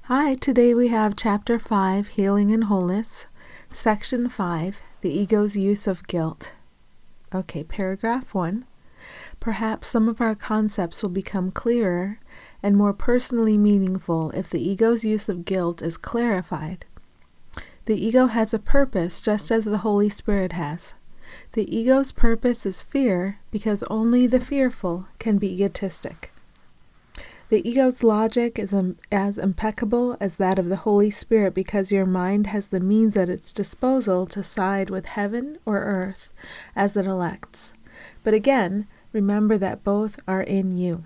Hi, today we have Chapter 5, Healing and Wholeness, Section 5, The Ego's Use of Guilt. Okay, Paragraph 1. Perhaps some of our concepts will become clearer and more personally meaningful if the ego's use of guilt is clarified. The ego has a purpose just as the Holy Spirit has. The ego's purpose is fear because only the fearful can be egotistic. The ego's logic is as impeccable as that of the Holy Spirit because your mind has the means at its disposal to side with heaven or earth as it elects. But again, remember that both are in you.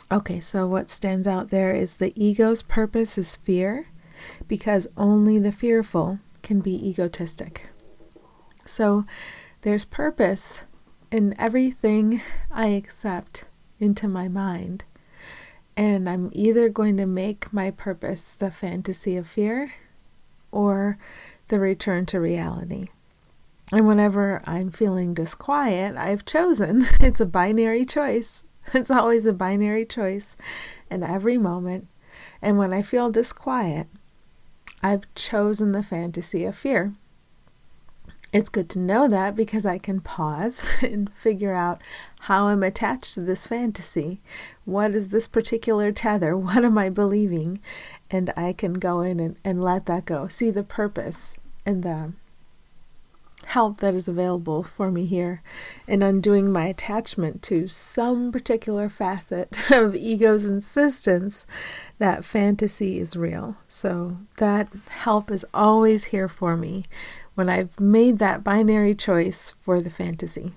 Okay, so what stands out there is the ego's purpose is fear because only the fearful can be egotistic. So there's purpose in everything I accept into my mind, and I'm either going to make my purpose the fantasy of fear or the return to reality. And whenever I'm feeling disquiet, I've chosen. It's a binary choice. It's always a binary choice in every moment. And when I feel disquiet, I've chosen the fantasy of fear. It's good to know that because I can pause and figure out how I'm attached to this fantasy. What is this particular tether? What am I believing? And I can go in and let that go. See the purpose and the help that is available for me here in undoing my attachment to some particular facet of ego's insistence that fantasy is real. So that help is always here for me when I've made that binary choice for the fantasy.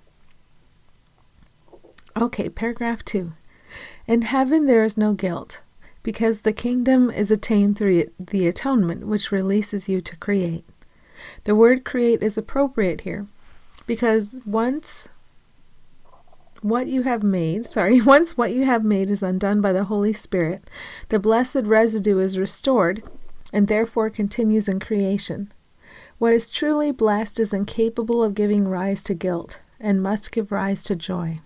Okay, paragraph 2. In heaven there is no guilt, because the kingdom is attained through the atonement, which releases you to create. The word create is appropriate here, because once what you have made is undone by the Holy Spirit, the blessed residue is restored and therefore continues in creation. What is truly blessed is incapable of giving rise to guilt and must give rise to joy.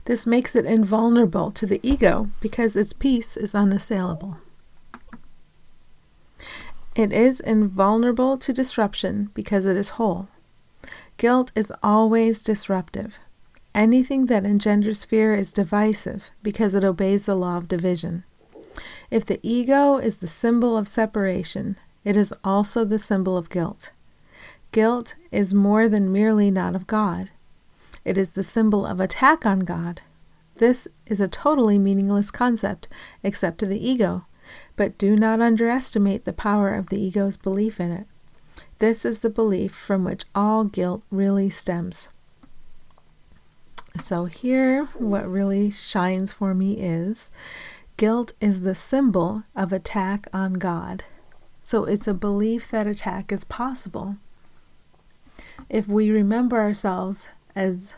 This makes it invulnerable to the ego because its peace is unassailable. It is invulnerable to disruption because it is whole. Guilt is always disruptive. Anything that engenders fear is divisive because it obeys the law of division. If the ego is the symbol of separation, it is also the symbol of guilt. Guilt is more than merely not of God. It is the symbol of attack on God. This is a totally meaningless concept, except to the ego, but do not underestimate the power of the ego's belief in it. This is the belief from which all guilt really stems. So here, what really shines for me is guilt is the symbol of attack on God. So it's a belief that attack is possible. If we remember ourselves as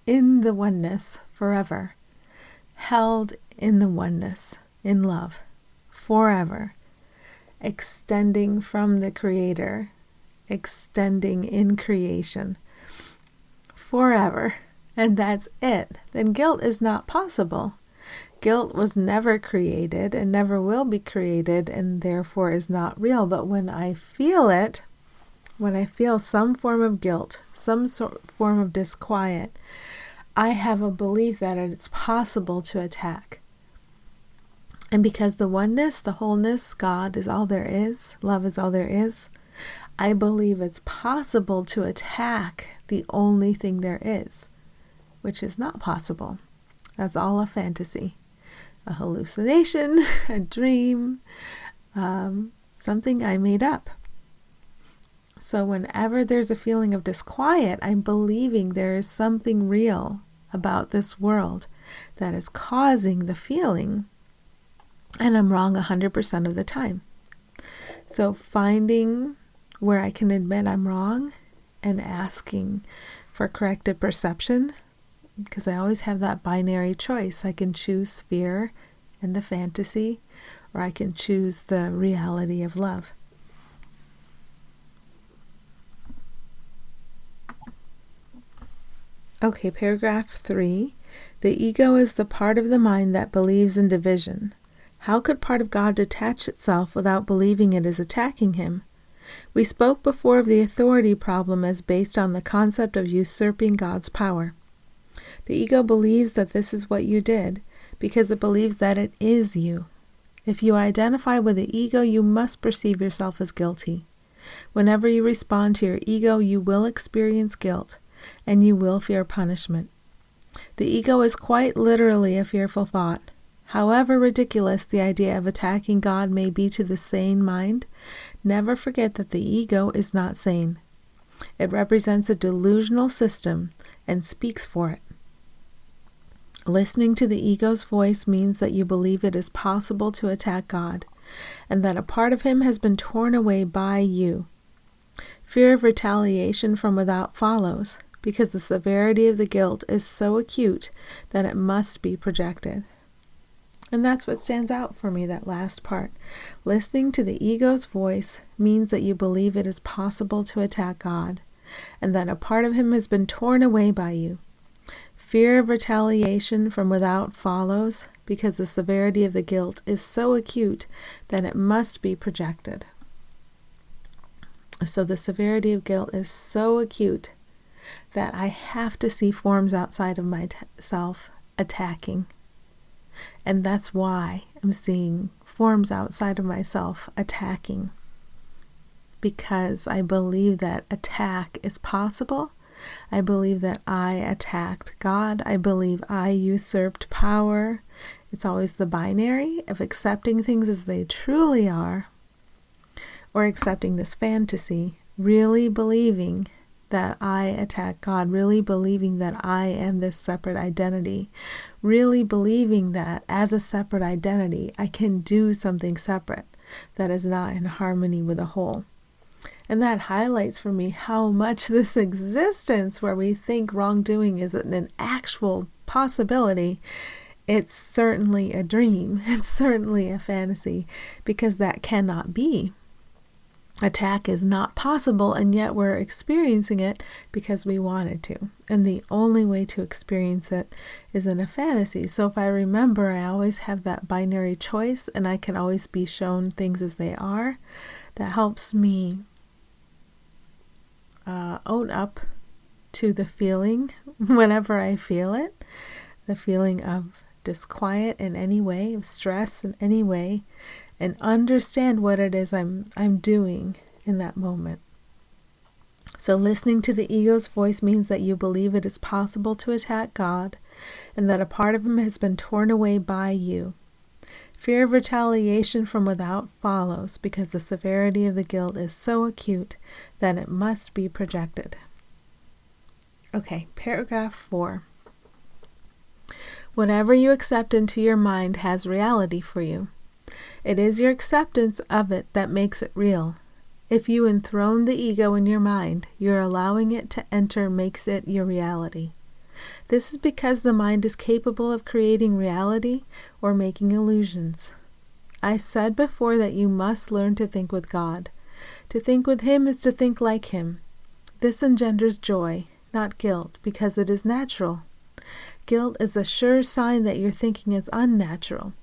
in the oneness forever, held in the oneness, in love, forever, extending from the Creator, extending in creation, forever, and that's it, then guilt is not possible. Guilt was never created and never will be created and therefore is not real. But when I feel it, when I feel some form of guilt, some form of disquiet, I have a belief that it's possible to attack. And because the oneness, the wholeness, God is all there is, love is all there is, I believe it's possible to attack the only thing there is, which is not possible. That's all a fantasy. A hallucination, a dream, something I made up. So whenever there's a feeling of disquiet, I'm believing there is something real about this world that is causing the feeling, and I'm wrong 100% of the time. So finding where I can admit I'm wrong and asking for corrected perception, because I always have that binary choice. I can choose fear and the fantasy, or I can choose the reality of love. Okay, paragraph 3. The ego is the part of the mind that believes in division. How could part of God detach itself without believing it is attacking him? We spoke before of the authority problem as based on the concept of usurping God's power. The ego believes that this is what you did because it believes that it is you. If you identify with the ego, you must perceive yourself as guilty. Whenever you respond to your ego, you will experience guilt, and you will fear punishment. The ego is quite literally a fearful thought. However ridiculous the idea of attacking God may be to the sane mind, never forget that the ego is not sane. It represents a delusional system and speaks for it. Listening to the ego's voice means that you believe it is possible to attack God, and that a part of him has been torn away by you. Fear of retaliation from without follows, because the severity of the guilt is so acute that it must be projected. And that's what stands out for me, that last part. Listening to the ego's voice means that you believe it is possible to attack God, and that a part of him has been torn away by you. Fear of retaliation from without follows, because the severity of the guilt is so acute that it must be projected. So the severity of guilt is so acute that I have to see forms outside of myself attacking. And that's why I'm seeing forms outside of myself attacking. Because I believe that attack is possible. I believe that I attacked God. I believe I usurped power. It's always the binary of accepting things as they truly are, or accepting this fantasy, really believing that I attack God, really believing that I am this separate identity, really believing that as a separate identity, I can do something separate that is not in harmony with the whole. And that highlights for me how much this existence where we think wrongdoing is an actual possibility, it's certainly a dream. It's certainly a fantasy, because that cannot be. Attack is not possible, and yet we're experiencing it because we wanted to. And the only way to experience it is in a fantasy. So if I remember, I always have that binary choice, and I can always be shown things as they are. That helps me own up to the feeling whenever I feel it, the feeling of disquiet in any way, of stress in any way, and understand what it is I'm doing in that moment. So listening to the ego's voice means that you believe it is possible to attack God, and that a part of him has been torn away by you. Fear of retaliation from without follows, because the severity of the guilt is so acute that it must be projected. Okay, paragraph 4. Whatever you accept into your mind has reality for you. It is your acceptance of it that makes it real. If you enthrone the ego in your mind, your allowing it to enter makes it your reality. This is because the mind is capable of creating reality or making illusions. I said before that you must learn to think with God. To think with him is to think like him. This engenders joy, not guilt, because it is natural. Guilt is a sure sign that your thinking is unnatural.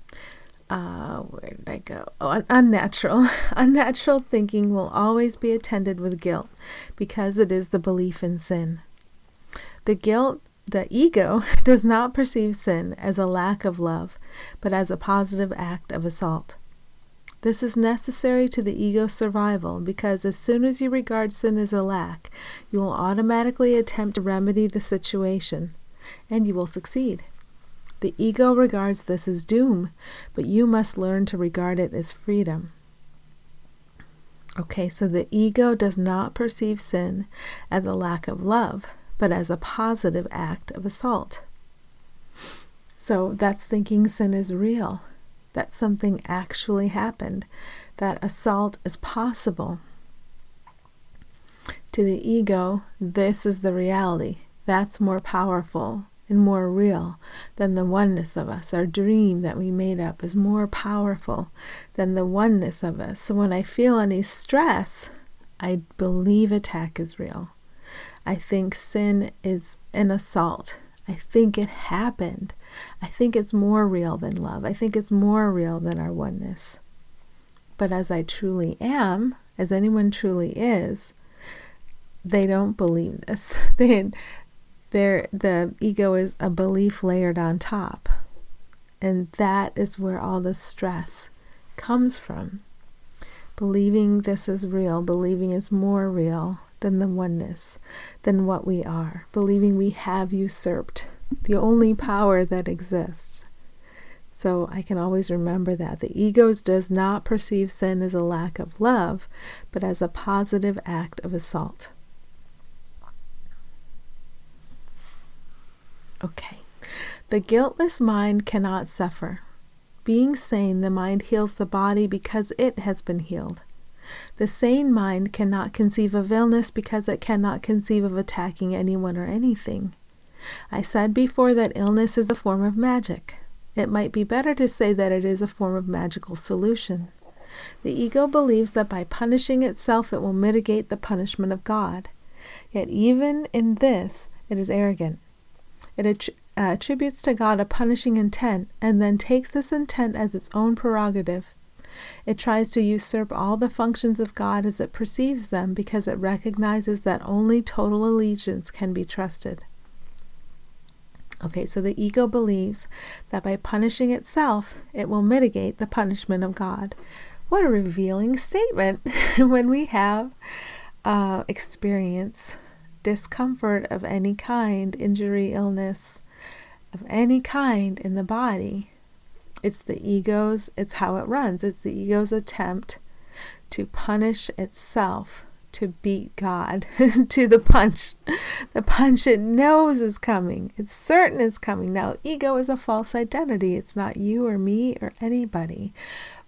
Where did I go? Unnatural. Unnatural thinking will always be attended with guilt, because it is the belief in sin. The ego does not perceive sin as a lack of love, but as a positive act of assault. This is necessary to the ego's survival, because as soon as you regard sin as a lack, you will automatically attempt to remedy the situation, and you will succeed. The ego regards this as doom, but you must learn to regard it as freedom. Okay, so the ego does not perceive sin as a lack of love, but as a positive act of assault. So that's thinking sin is real, that something actually happened, that assault is possible. To the ego, this is the reality. That's more powerful and more real than the oneness of us. Our dream that we made up is more powerful than the oneness of us. So when I feel any stress, I believe attack is real. I think sin is an assault. I think it happened. I think it's more real than love. I think it's more real than our oneness. But as I truly am, as anyone truly is, they don't believe this. The ego is a belief layered on top. And that is where all the stress comes from. Believing this is real, believing it's more real than the oneness, than what we are. Believing we have usurped the only power that exists. So I can always remember that. The ego does not perceive sin as a lack of love, but as a positive act of assault. Okay. The guiltless mind cannot suffer. Being sane, the mind heals the body because it has been healed. The sane mind cannot conceive of illness because it cannot conceive of attacking anyone or anything. I said before that illness is a form of magic. It might be better to say that it is a form of magical solution. The ego believes that by punishing itself it will mitigate the punishment of God. Yet even in this, it is arrogant. It attributes to God a punishing intent and then takes this intent as its own prerogative. It tries to usurp all the functions of God as it perceives them because it recognizes that only total allegiance can be trusted. Okay, so the ego believes that by punishing itself, it will mitigate the punishment of God. What a revealing statement when we have experience discomfort of any kind, injury, illness, of any kind in the body. It's the ego's, it's how it runs. It's the ego's attempt to punish itself, to beat God to the punch it knows is coming. It's certain is coming. Now, ego is a false identity. It's not you or me or anybody,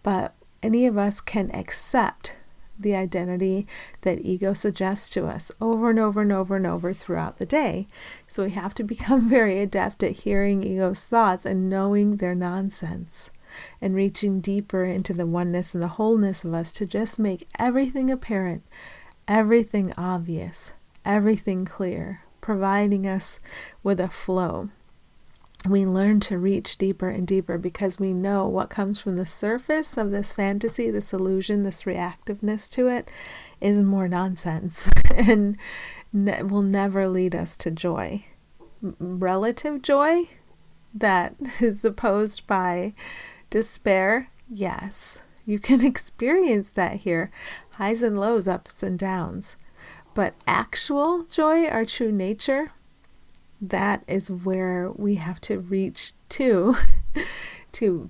but any of us can accept the identity that ego suggests to us over and over and over and over throughout the day. So we have to become very adept at hearing ego's thoughts and knowing their nonsense and reaching deeper into the oneness and the wholeness of us to just make everything apparent, everything obvious, everything clear, providing us with a flow. We learn to reach deeper and deeper because we know what comes from the surface of this fantasy, this illusion, this reactiveness to it is more nonsense and will never lead us to joy. Relative joy that is opposed by despair, yes, you can experience that here. Highs and lows, ups and downs. But actual joy, our true nature, that is where we have to reach to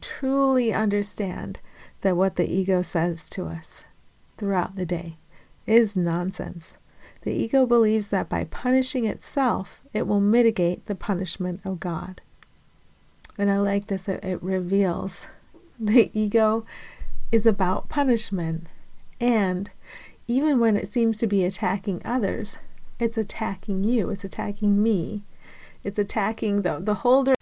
truly understand that what the ego says to us throughout the day is nonsense. The ego believes that by punishing itself, it will mitigate the punishment of God. And I like this, it reveals the ego is about punishment. And even when it seems to be attacking others, it's attacking you, it's attacking me. It's attacking the holder